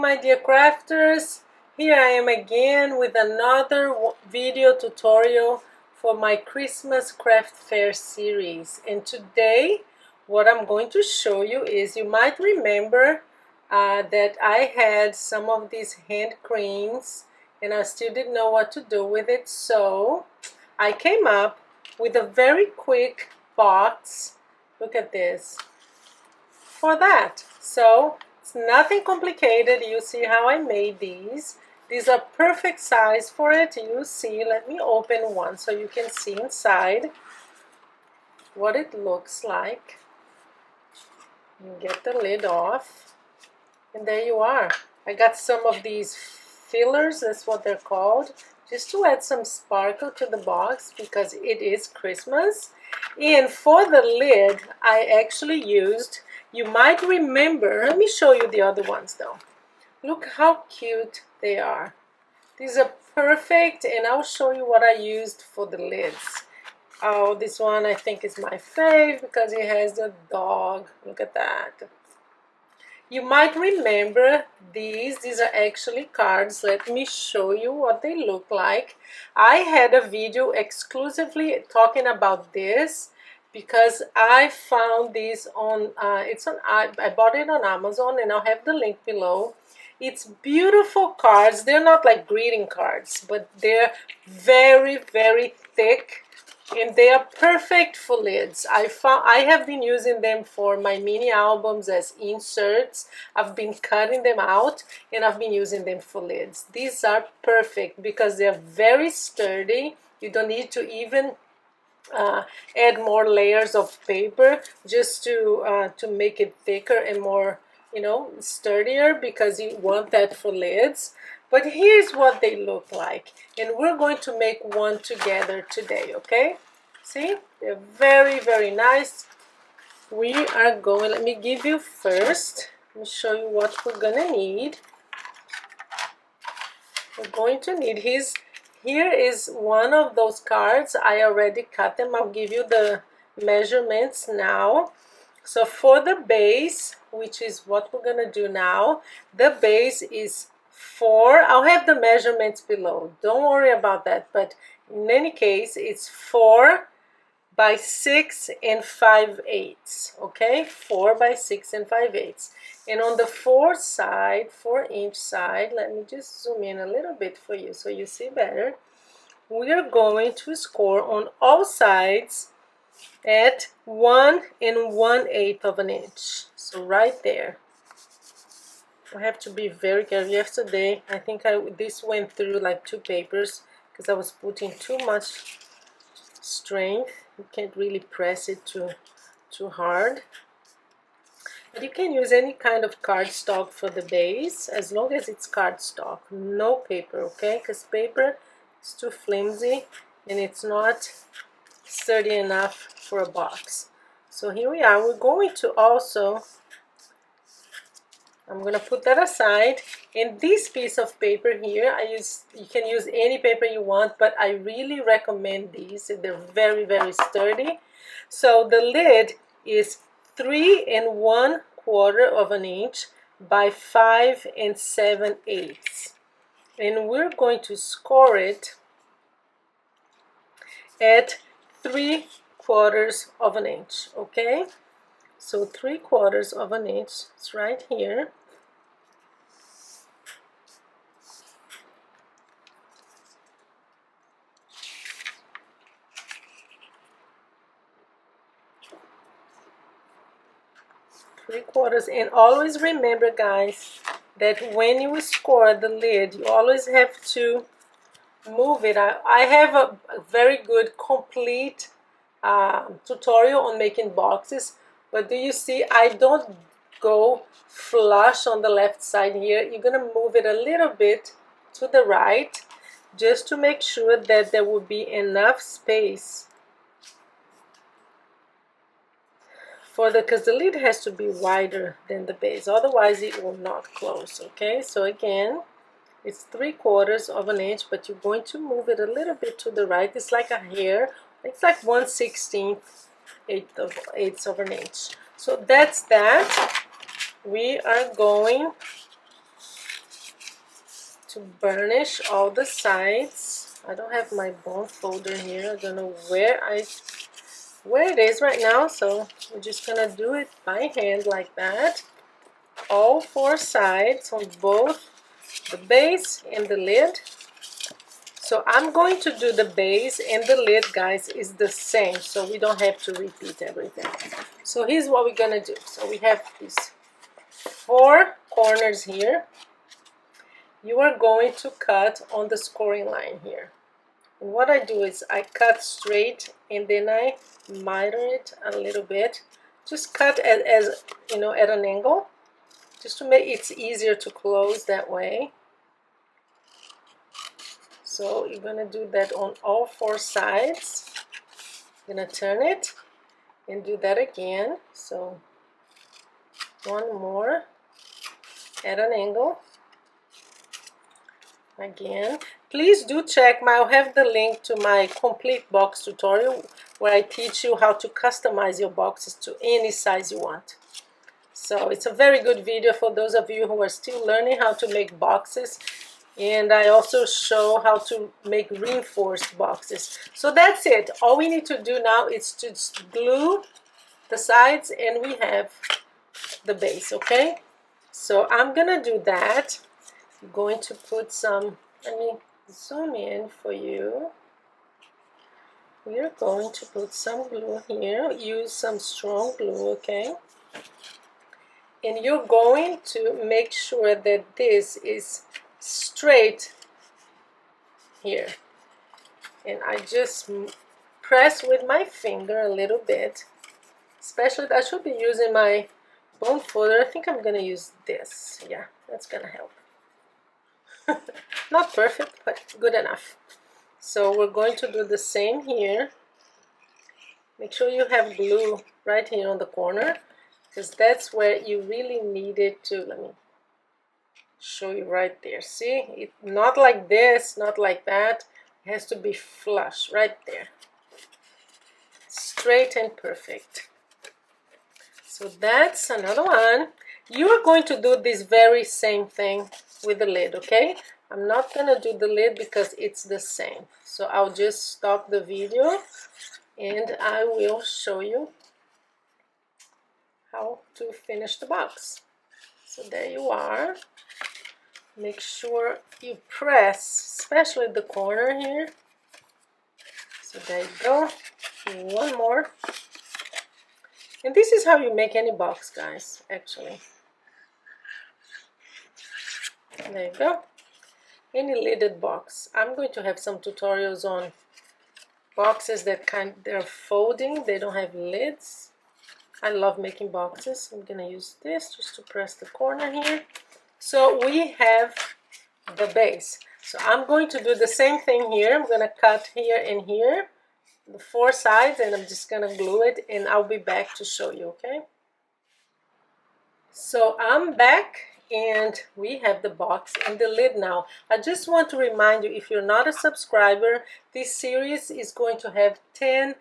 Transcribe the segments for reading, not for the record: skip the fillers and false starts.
my dear crafters. Here I am again with another video tutorial for my Christmas craft fair series. And today what I'm going to show you is, you might remember that I had some of these hand creams and I still didn't know what to do with it, so I came up with a very quick box. Look at this, for that. So it's nothing complicated. You see how I made these. These are perfect size for it. You see, let me open one so you can see inside what it looks like. You get the lid off, and there you are. I got some of these fillers, that's what they're called, just to add some sparkle to the box because it is Christmas. And for the lid, I actually used, you might remember, let me show you the other ones though. Look how cute they are. These are perfect, and I'll show you what I used for the lids. Oh, this one I think is my fave because it has the dog. Look at that. You might remember these are actually cards. Let me show you what they look like. I had a video exclusively talking about this because I found these on, I bought it on Amazon, and I'll have the link below. It's beautiful cards. They're not like greeting cards, but they're very, very thick, and they are perfect for lids. I have been using them for my mini albums as inserts. I've been cutting them out, and I've been using them for lids. These are perfect because they're very sturdy. You don't need to even add more layers of paper just to make it thicker and more, you know, sturdier, because you want that for lids. But here's what they look like, and we're going to make one together today, okay? See, they're very, very nice. We are going, let me give you first, let me show you what we're gonna need. We're going to need here is one of those cards. I already cut them. I'll give you the measurements now. So for the base, which is what we're gonna do now, the base is 4. I'll have the measurements below. Don't worry about that. But in any case, it's 4 by 6 and 5/8. Okay, 4 by 6 and 5/8. And on the 4-inch side, let me just zoom in a little bit for you so you see better. We are going to score on all sides at 1 1/8 of an inch. So right there. I have to be very careful. Yesterday, I think this went through like 2 papers because I was putting too much strength. You can't really press it too hard. But you can use any kind of cardstock for the base as long as it's cardstock, no paper, okay? Because paper is too flimsy and it's not sturdy enough for a box. So here we are. We're going to also, I'm going to put that aside. And this piece of paper here, you can use any paper you want, but I really recommend these. They're very, very sturdy. So the lid is 3 1/4 of an inch by 5 7/8. And we're going to score it at 3/4 of an inch, okay? So 3/4 of an inch, it's right here. Three-quarters. And always remember, guys, that when you score the lid, you always have to move it. I have a very good complete tutorial on making boxes, but do you see, I don't go flush on the left side here. You're gonna move it a little bit to the right just to make sure that there will be enough space for because the lid has to be wider than the base, otherwise it will not close, okay? So again, it's 3/4 of an inch, but you're going to move it a little bit to the right. It's like a hair. It's like 1/16 eighth of an inch. So that's that. We are going to burnish all the sides. I don't have my bone folder here. I don't know where it is right now, so we're just gonna do it by hand like that. All 4 sides on both the base and the lid. So I'm going to do the base and the lid, guys, is the same, so we don't have to repeat everything. So here's what we're gonna do. So we have these 4 corners here. You are going to cut on the scoring line here. And what I do is I cut straight and then I miter it a little bit. Just cut as you know, at an angle, just to make it easier to close that way. So you're gonna do that on all 4 sides. You're gonna turn it and do that again. So one more at an angle. Again, please do check I'll have the link to my complete box tutorial where I teach you how to customize your boxes to any size you want. So it's a very good video for those of you who are still learning how to make boxes, and I also show how to make reinforced boxes. So that's it. All we need to do now is to glue the sides and we have the base, okay? So I'm gonna do that. I'm going to put some, let me zoom in for you. We're going to put some glue here. Use some strong glue, okay? And you're going to make sure that this is straight here. And I just press with my finger a little bit. Especially, I should be using my bone folder. I think I'm gonna use this. Yeah, that's gonna help. Not perfect, but good enough. So we're going to do the same here. Make sure you have glue right here on the corner, because that's where you really need it to. Let me show you right there. See, it not like this, not like that. It has to be flush right there, straight and perfect. So that's another one. You are going to do this very same thing with the lid, okay? I'm not gonna do the lid because it's the same. So I'll just stop the video and I will show you how to finish the box. So there you are. Make sure you press, especially the corner here. So there you go. One more. And this is how you make any box, guys, actually. There you go. Any lidded box. I'm going to have some tutorials on boxes that they're folding, they don't have lids. I love making boxes. I'm gonna use this just to press the corner here. So we have the base. So I'm going to do the same thing here. I'm gonna cut here and here, the 4 sides, and I'm just gonna glue it, and I'll be back to show you, okay? So I'm back and we have the box and the lid now. I just want to remind you, if you're not a subscriber, this series is going to have 10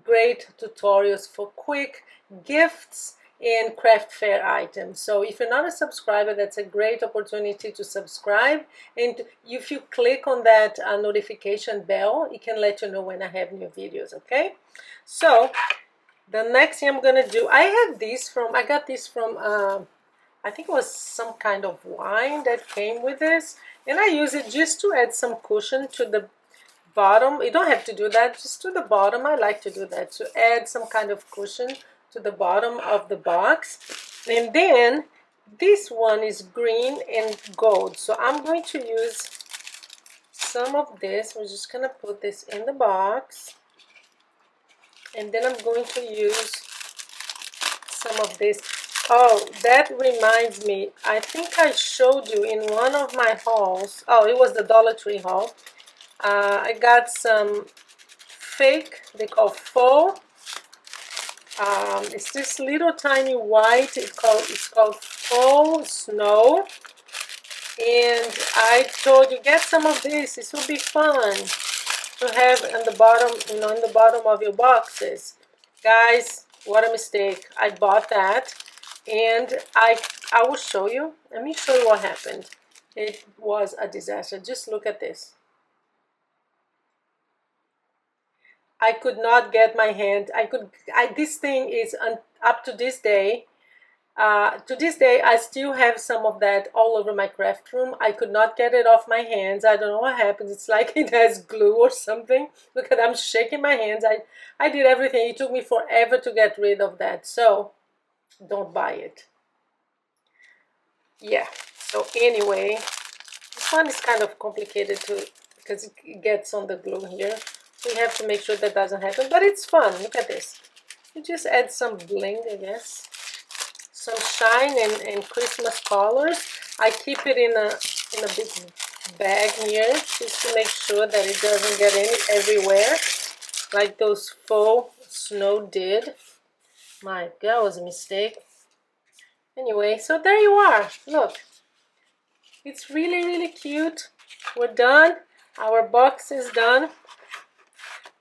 great tutorials for quick gifts and craft fair items. So if you're not a subscriber, that's a great opportunity to subscribe, and if you click on that notification bell, it can let you know when I have new videos, okay? So the next thing I'm gonna do, I got this from I think it was some kind of wine that came with this, and I use it just to add some cushion to the bottom. You don't have to do that, just to the bottom. I like to do that, to add some kind of cushion to the bottom of the box. And then this one is green and gold, so I'm going to use some of this. We're just gonna put this in the box, and then I'm going to use some of this. Oh, that reminds me, I think I showed you in one of my hauls. Oh, it was the Dollar Tree haul. I got some fake, they call faux. It's this little tiny white. It's called faux snow. And I told you, get some of this. This will be fun to have in the bottom, in the bottom of your boxes. Guys, what a mistake! I bought that. And I will show you. Let me show you what happened. It was a disaster. Just look at this. I could not get my hand. This thing is up to this day. I still have some of that all over my craft room. I could not get it off my hands. I don't know what happened. It's like it has glue or something. Look at, I'm shaking my hands. I did everything. It took me forever to get rid of that. So don't buy it. Yeah. So anyway, this one is kind of complicated because it gets on the glue here. So you have to make sure that doesn't happen. But it's fun. Look at this. You just add some bling, I guess. Some shine and Christmas colors. I keep it in a big bag here just to make sure that it doesn't get everywhere, like those faux snow did. My God, that was a mistake. Anyway, so there you are. Look, it's really cute. We're done. Our box is done.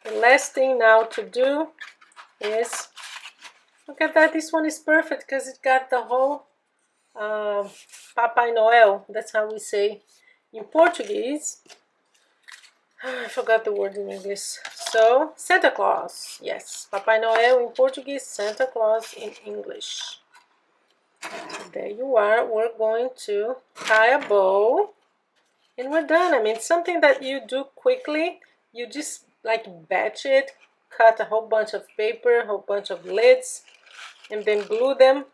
The last thing now to do is, look at that. This one is perfect because it got the whole Papai Noel. That's how we say in Portuguese. I forgot the word in English. So, Santa Claus. Yes, Papai Noel in Portuguese, Santa Claus in English. So there you are. We're going to tie a bow. And we're done. I mean, something that you do quickly. You just like batch it, cut a whole bunch of paper, a whole bunch of lids, and then glue them.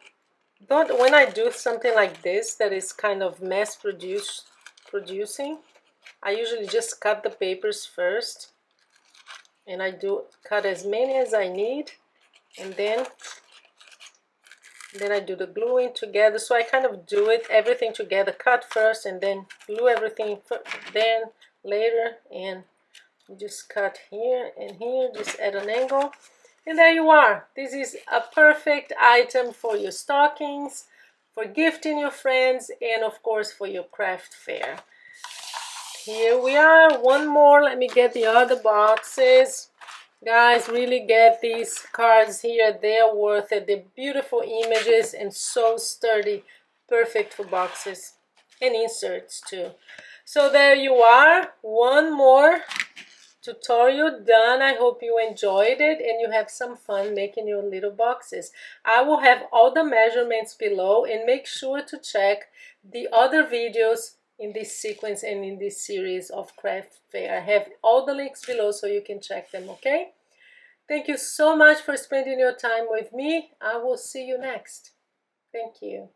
When I do something like this that is kind of mass producing, I usually just cut the papers first, and I do cut as many as I need, and then I do the gluing together. So I kind of do everything together, cut first and then glue everything then later, and you just cut here and here, just at an angle. And there you are. This is a perfect item for your stockings, for gifting your friends, and of course for your craft fair. Here we are, one more. Let me get the other boxes. Guys, really get these cards here. They are worth it. They're beautiful images and so sturdy. Perfect for boxes and inserts too. So there you are. One more tutorial done. I hope you enjoyed it and you have some fun making your little boxes. I will have all the measurements below, and make sure to check the other videos in this sequence and in this series of craft fair. I have all the links below so you can check them, okay? Thank you so much for spending your time with me. I will see you next. Thank you.